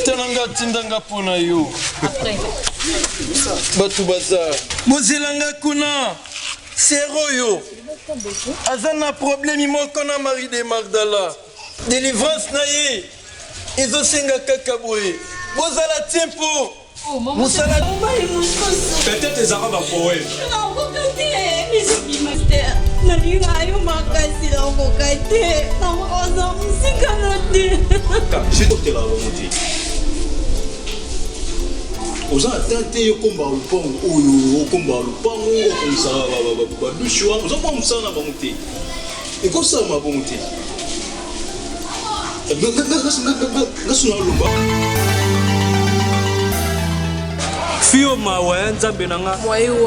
Tenanga tindanga pona yo. Batu bazar. Mozelanga kuna. Sero yo. Azana problème imoko na mari de Magdala. Délivrance na ye. Izo senga kakaboye. Bozala tempo. Musala. Peut-être les arabes à poème. Oza atante yo komba lupango oyo komba lupango okomisa ba douche wa oza kwa musana ba muti eko sa ma ba muti ngasuna lumba fio mawa nzambe nanga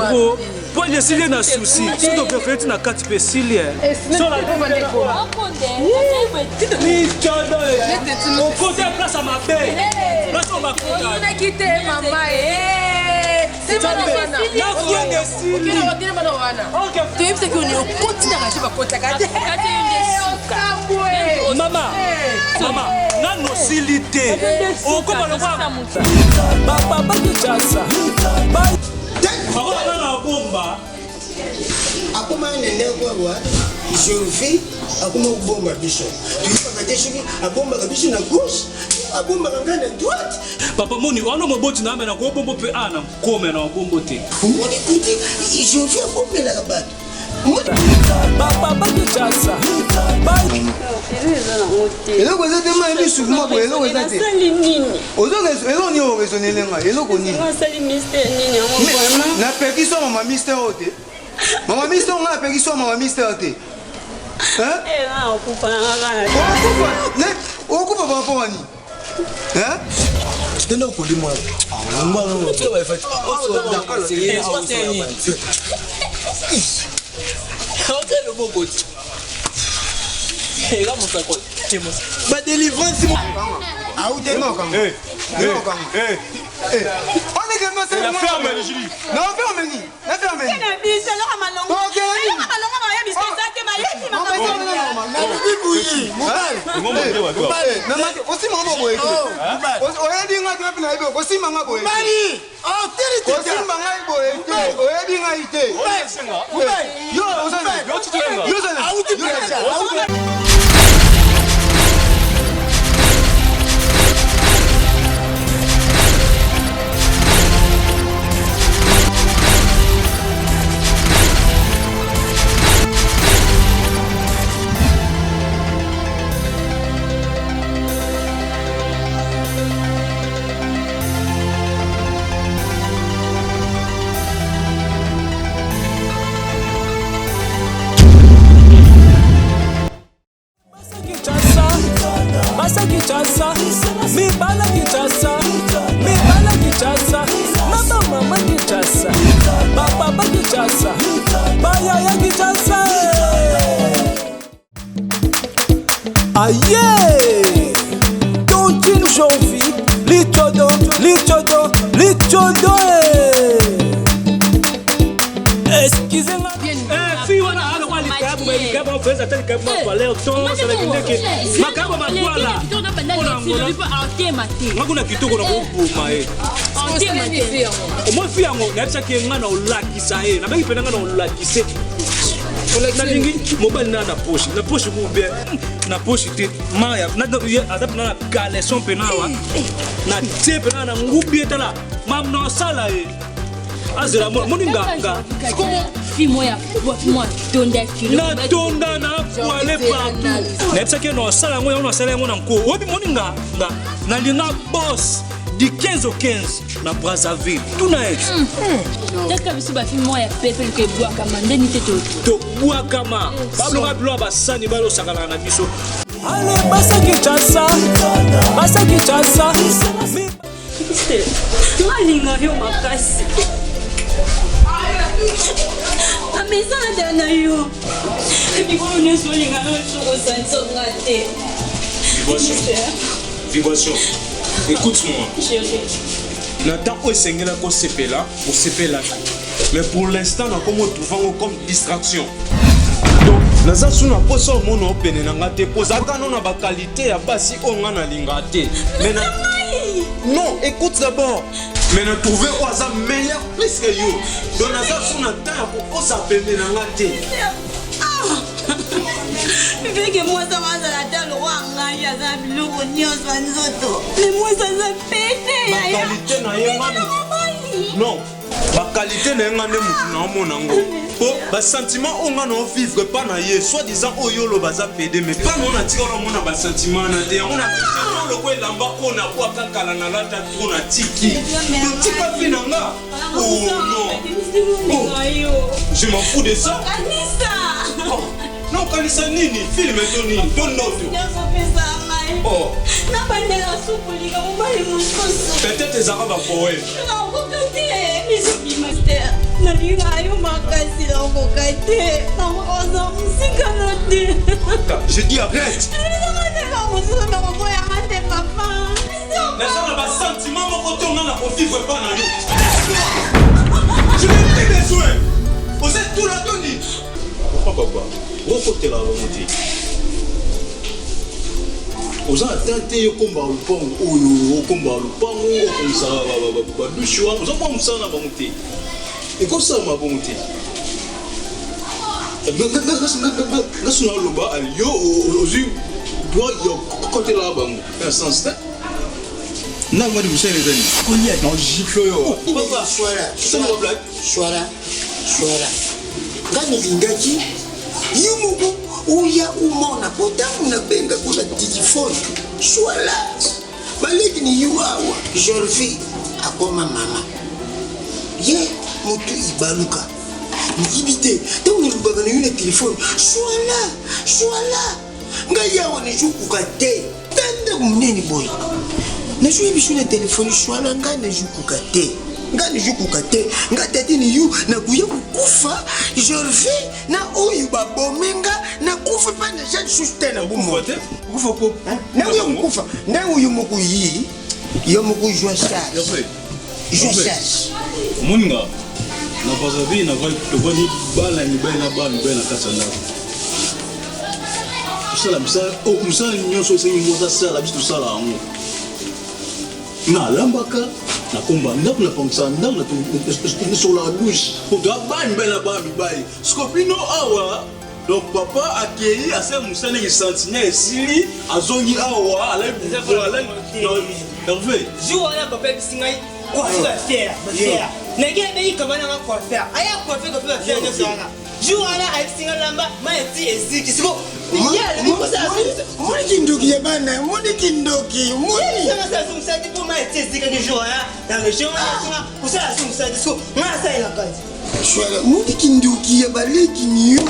ko poje sile na souci surtout que fait na 4 pesilie so la bomba de ko ni chodo on côté place à ma paix là on va côté na quitter maman c'est pas na na sili on dirait pas wana OK tu sais que on continue à racheter ba côté kate mama na no silité on comment le voir papa kichasa na bomba akoma nene kwa Jovi akoma bomba biso tuipa kateshiki abomba kabisa na gauche abomba kangana droite papa moni wana moboti na amena ko bombo pe ana kome na bombo te moni kuti Jovi abomba la kabatu papa kichasa Elo kweza tema ebi sukuma bo elo kweza te. Elo ni o raisonner lenga elo koni. Na peki so mama mister ote. Mama mister nga peki so mama mister ote. Hein? Ela okupa ngaka. Ne okupa ba po wani. Hein? tena ukodi mwa. Mbona tu wa fati. le boboti. Ela monta ko. Ba délivrance mo. Aoude no kanga. On est comme ça. La ferme le Julie. Non, ferme ni. La ferme ni. Na biso lo malongo. OK. Malongo na ya biso zake mayeki makambo. Na bibuyi. Mobali. Na maki osi mambo boye. Oya dinga tu na ibo. Osi manga boye. Mali. Oh, tiri Osi manga boye. Oya dinga ite. Yo, osana. Yo titenga. Yo osana. Aoude. Mama kichasa, papa kichasa, baya kichasa. Aye, tontine jovi, litodo. Excusez-moi. Fille wana halo kwa likabu feza tali kabu kwa leo to sala kindeke. Makabo matwala. Makuna kitoko na kupuma Moi fille yango na bisa ke ngana olakisa na bangi pena ngana olakise. Na lingi mobile na poche ku bien na poche te maya na adap na caleçon penawa na te pena na ngubi etala mam no sala azela moninga comment fimo ya moi tonda kilo na tonda na poale partout na bisa ke no sala ngo no sala ngo na ko obi moninga na linga boss du 15 au 15 na Brazzaville tout na est Daka biso ba fimo ya pepe ke bwa kama ndeni te to bwa kama Pablo kablo basani balo sakala na biso ale basa kichasa Malinga yo makasi. Ameza na yo. Ebi ko ne so linga no so sanso ngate. Vibration. Écoute-moi. Chérie. Nathan Osengela ko sepela, pour sepela. Mais pour l'instant, on a comme distraction. Donc, naza suna poso mono pene na ngate posaka no na ba qualité ya basi onga na lingate. Mais na Non, écoute d'abord. Mais on a trouvé au hasard meilleur plus que yo. Donc on a sur notre temps pour s'appeler dans la tête. Fait que moi ça va dans la tête le roi en y a ça le rognon sanzoto. Mais moi ça pété. La qualité na yemani. Non. La qualité na ngane mutu na monango. Pour ba sentiment on ngana vivre pas na ye soit disant oyolo baza pédé mais pas on a tiré on mona ba sentiment na te on a le quoi lamba on a quoi kakala na la tête on a tiki. Donc tu pas finanga. Oh non. Je m'en fous de ça. Oh. Non, quand il s'en est, film est donné, donne-nous. Oh. Peut-être les Arabes à poète. Je dis arrête. Les gens ont un sentiment, mon retour, on n'a pas vivre pas dans nous. Je n'ai plus besoin. Vous êtes tout là, Tony. Pourquoi papa? Côté la volonté. Aux gens tenté de combattre le pont, ou combattre le pont, ou comme ça, le choix, nous avons ça dans la volonté. Et comme ça, ma volonté. Nous sommes là-bas, à Lyon, aux yeux, doit y côté là-bas, un sens. Non, moi, je sais les amis. On y est dans le gifle. Papa, sois là. Gani lingaki. Yumuko uya umona potamu na benga kuna telefone swala baliki ni yuawa Jorfi akoma mama ye mutu ibaluka ngibite donc ni lubaga na yune telefone swala ngayawo ni jukuka te tande muneni boy na jui bisu na telefone swala ngane jukuka te ngani jukukate ngatati ni yu na kuya kufa Jorfi na oyu babomenga na kufa pa na jeune sustena bumo kufa ko na uyu kufa na uyu mukuyi yo mukuyi joie charge moninga na bazabi na vai tobani bala ni bana kasana sala misa o musa nyonso sengi moza sala bitu sala amu na lambaka na komba ndako na pangsa ndako na sur la douche pour doit ban bela ba mi bai skopino awa donc papa accueilli à ce musane qui sentinelle esili azongi awa ala Hervé jour là papa bisingai quoi tu vas faire nege be kabana nga quoi faire aya quoi faire que faire de ça jour là avec singa lamba ma eti eziki siko Moni kindoki ya bana, moni kindoki, moni. Ça ça son ça dit pour ma eti eziki que jour là dans le jour là pour ça son ça dit nga ça ila kazi shwala moni kindoki ya baleki niyo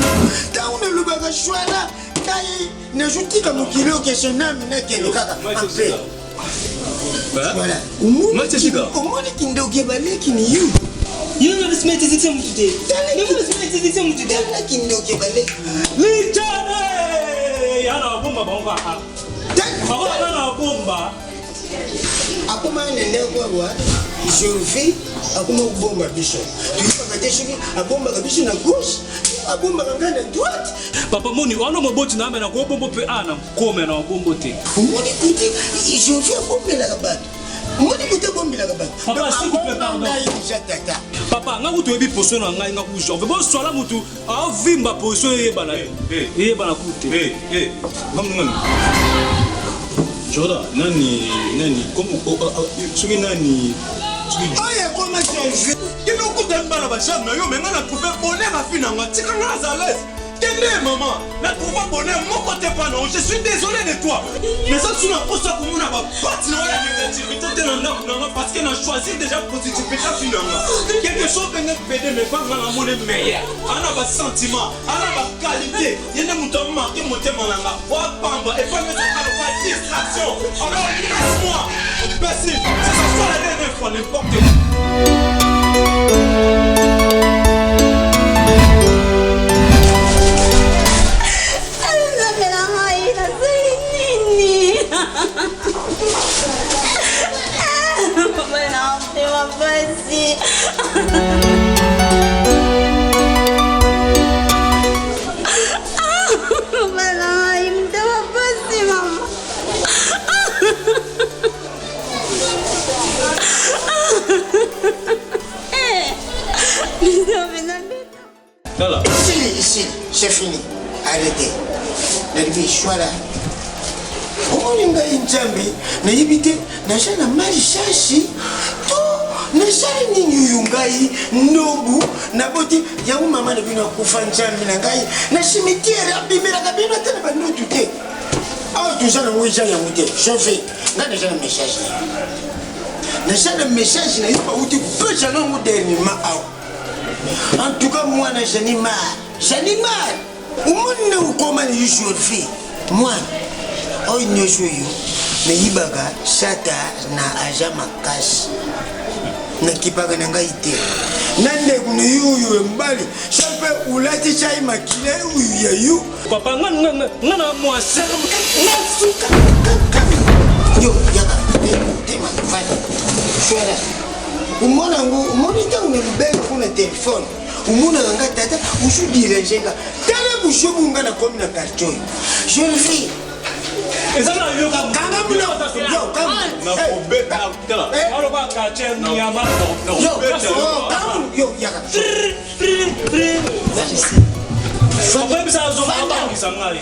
tauna lubaka shwala kai na jutika mukilo kesho nami na kele kaka ape voilà moni kindoki ya baleki niyo you know this mate eziki mu today you know this mate eziki mu today na kindoki ya baleki Lichane yana bomba bonga baba na bomba akoma nende kwa Jorfi akoma bomba biso tuipa kateshiki abomba kabisa na gauche abomba kangana droite papa moni wana moboti na amena ko bombo pe ana kome na bombo te moni kuti Jorfi abomba la kabatu moni kuti bomba la kabatu papa s'il vous plaît pardon papa nga kutu ebi position na ngai nga kujo on veut bon soit la mutu a vimba position yebana yebana kute Maman Joda nani comme soki nani aya koma Jorfi kino kutembana basham na yo menga na trouver bonheur à finanga tika nga à l'aise kende maman na trouver bonheur mon côté pas non je suis désolé de toi mais ça tu n'as pas ça comme on a pas parti na la négativité de nanga parce que na choisi déjà positivité finanga quelque chose que notre pédé mais pas na mon meilleur ana ba sentiment ana ba qualité yene muto marqué motema nanga wa pamba et pas mettre pas distraction alors laisse-moi imbécile c'est ça soit la dernière fois n'importe quoi. Voilà. Ici, c'est fini. Arrêtez. L'arrivée, voilà. Olinga injambi na yibite na shana mali shashi to na shana ninyu yungai nobu na boti ya mama na bino kufa njambi na ngai na cimetière abimela kabino tena ba no tuté aw tu shana wija ya muté chauffé ngana shana message na shana message na yipa uti kupecha no modernima aw en tout cas moi na janima umone ukoma ni usual fee moi oy nyosho yo na yibaka shata na aja makasi na kipaka na ngai te nande kuna yuyu mbali shape ulati chai makile uyu ya yu Papa ngana mwasa nasuka yo yaka tema fanya shwara umona monita unembele kuna telefone umona nga tata usudire njenga tala bushobu ngana komi na karton jeune fille ezana yo kanga muna yo kanga na pobeta tala alo ba ka chaine nyama no yo yaka Papa bisa zo ba bisa ngali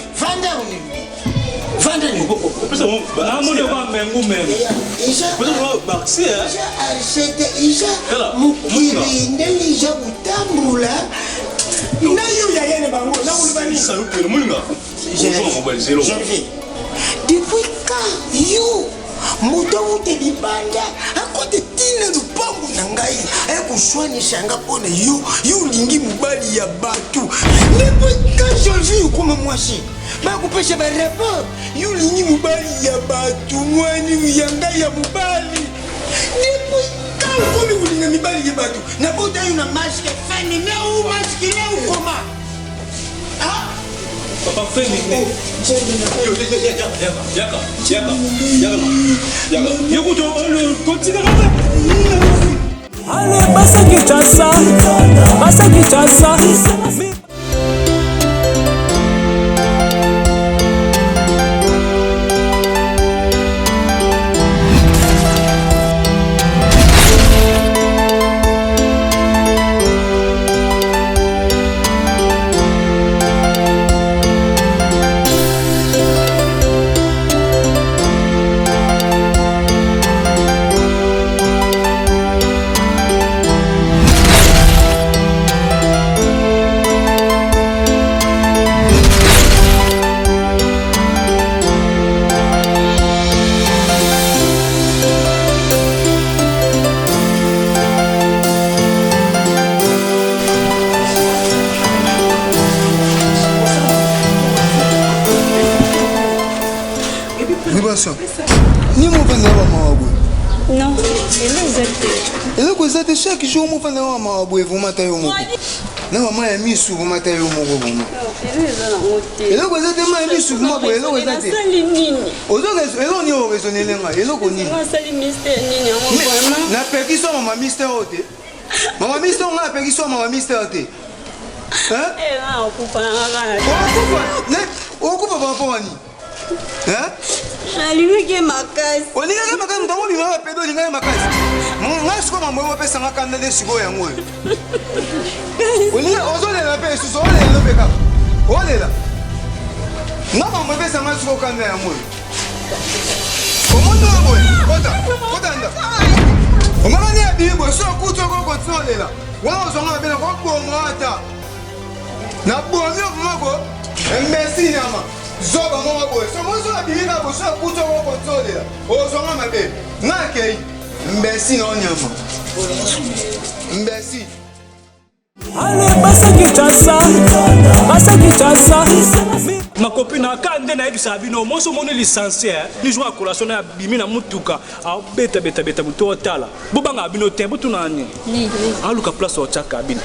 Vanda ni boko. Na mo de ba mengu mengu. Isha. Bado baxi Isha arsete isha. Mukiri ndeli ja utambula. Na yo ya yene bango na ulibani. Salut le mulinga. Depuis quand you moto ute libanda akote tina lupangu na ngai akuswanisha nga pona yo lingi mubali ya batu. Depuis quand je vis comme moi si bakupesha barrapport yulingi mubali ya batu mwani yanga ya mubali ndipo kaukoni kulinga mibali ya batu na bota yu na maske fani na u maske na ukoma Papa feni ne yaka yoko le continue allez basa kichasa Ni mo vende wa mawabu. Non, Ele coisate chaque jour mo vende wa mawabu vous mata yo mo. Na mama ya misu vous mata yo mo go mo. Ele coisate ma misu mo bo ele coisate. Ele ni o raisonner nga, ele ko ni. Na peki so mama mister ote. Mama mister nga peki so mama mister ote. Hein? Okupa ba poni. Hein? Alimike makasi. Olinga makasi mtango linga pedo linga makasi. Ngasko mambo yo pesa ngakanda de sigo yango. Olinga ozole la pesa so ole lo beka. Ole la. Ngama mambo pesa ngasko kanda yango. Omondo boy. Kota nda. Omama ni abibo so kuto ko kotsole la. Wala zonga bena ko ngata. Na bonyo mako. Merci nyama. Zoba mwa boy. So mo so abirika bo so kuto ko kotsole la. O zonga mabe. Ngake. Merci no nyama. Merci. allez basa kichasa ma copine akande na ebisa bino moso moni licencié ni joa collation na bimi na mutuka a beta muto tala bobanga bino te botuna ni aluka place o chaka bino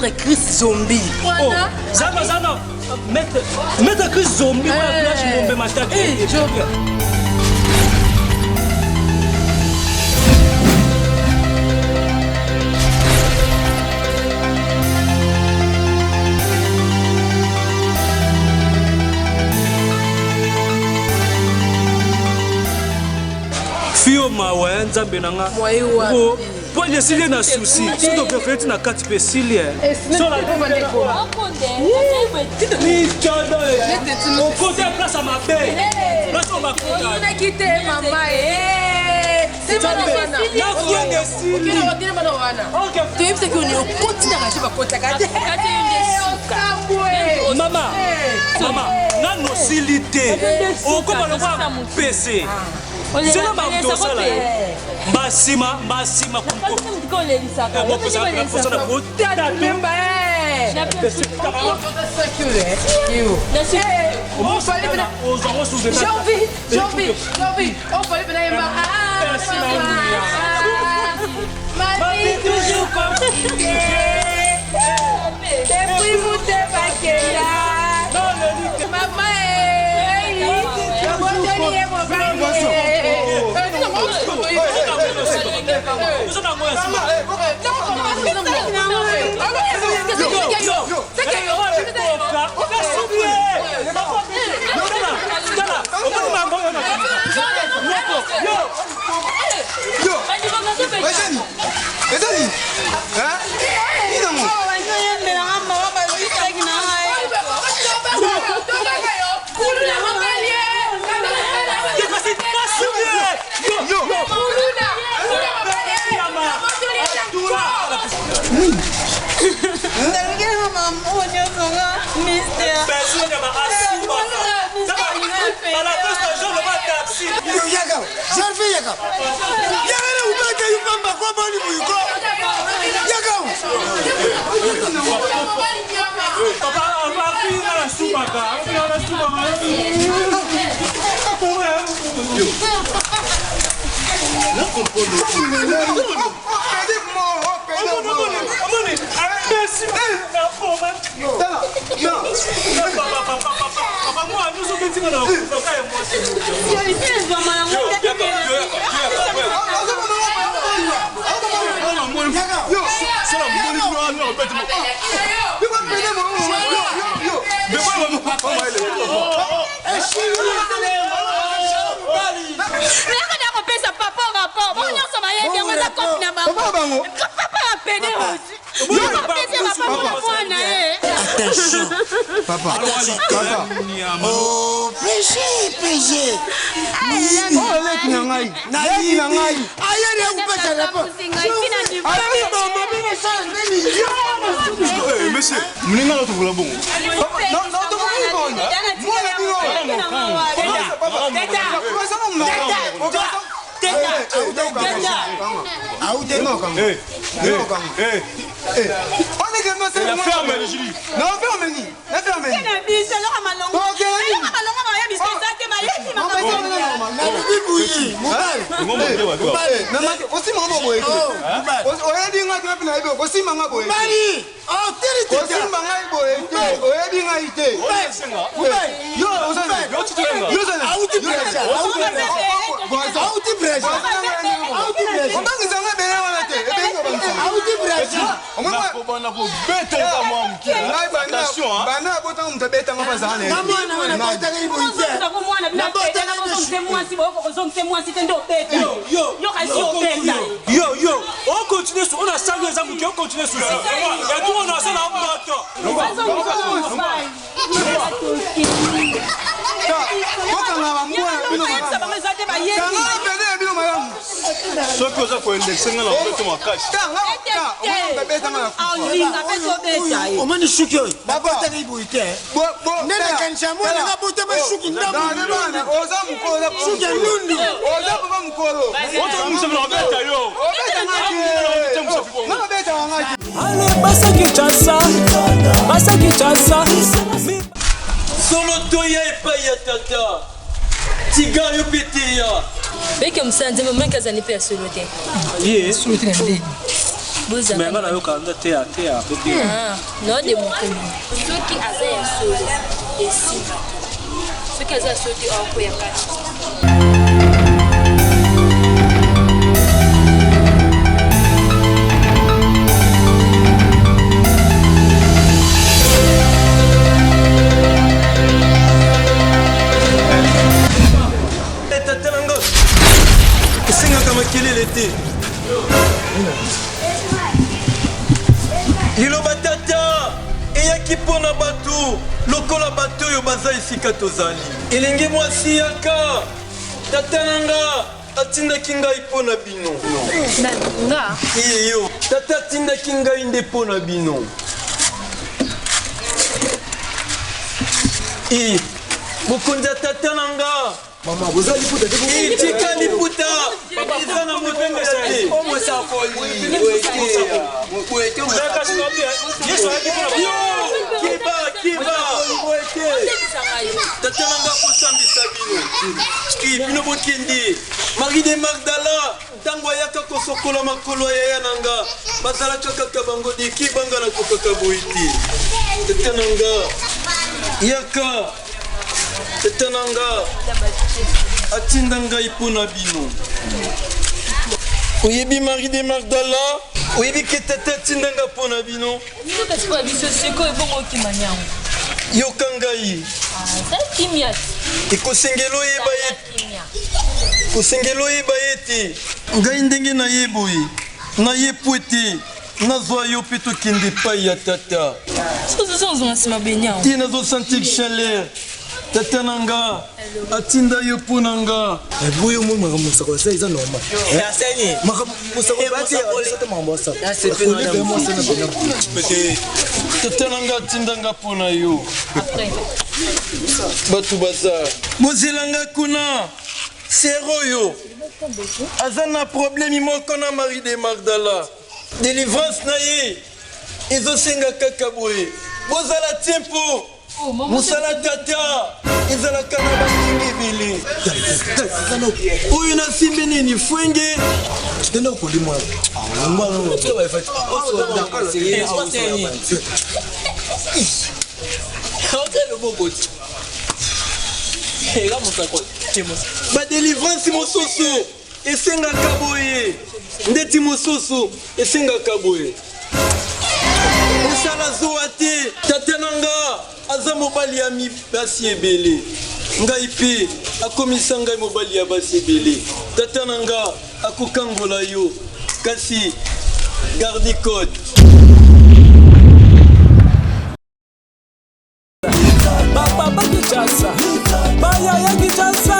Maître Chris Zombie. Voilà. Zana. Maître Chris Zombie. Fio mawe nzambe nanga. Ko po je silie na souci. Surtout que fait na 4 pe silie. So la ni chodo. On côté place à ma paix. Place on va côté. On a quitté maman. C'est pas la silie. Qui va dire madonna. OK. Tu sais que on continue à acheter côté kati. Maman. Na no silité. On comment le voir PC. C'est là ma dosa là. Basima kumko. Attention. Papa. Oh, péché. Monsieur, mlinga loto vula bongo. On continue sur, on a 5 exemples qui ont continué sur ça. Et tout on a ça là en Solo toya epaya tata. Tiga yo pété ya. Beke msanze mama kazani pe solo te. Yes. Boza. Mais ngana yo kanda te a pepe. Non de mon commune. Ceux qui avaient un saut ici. Ceux qui avaient un saut en quoi liloba tata eyaki mpona bato lokola bato oyo baza esika tozali elingi mwasi yaka tata na nga atindaki ngai mpona bino nga yo tata atindaki ngai nde mpona bino bokonzi ya tata na nga Mama, vous allez pour des tika liputa eza na motema te kiba tata na nga kosambisa bino bino bokindi Marie de Magdala ntango ayaka kosokola makolo ya yaya na nga bazalaka kaka bango diki banga na kokaka boyi te tata na nga yaka tata na nga atinda ngai mpona bino oyebi Marie de Magdala oyebi ke tata atinda nga mpona bino yoka ngai ekosengela oyeba ye te ngai ndenge nayeboye nayepo ete nazwa yo mpe tokende epai ya tata te nazosentir chaleur tata na nga atinda yo mpo na nga boyo mo makambo mosako sa eza normal tata na nga atinda nga mpo na yo bato baza mozela nga kuna Serie oyo aza na problemi moko na Marie de Magdala délivrance na ye ezosenga kaka boye bozala tempo mosala tata ezalaka na baningi ebele oyo nasimbi nini fwenge badelivrance mosusu esengaka boye ndeti mosusu esengaka boye mosala zuwa te tata na nga aza mobali ya basi ebele ngai mpe akomisa ngai mobali ya basi ebele tata na nga akokangola yo kasi garde code Baba Kinshasa, Baya ya Kinshasa.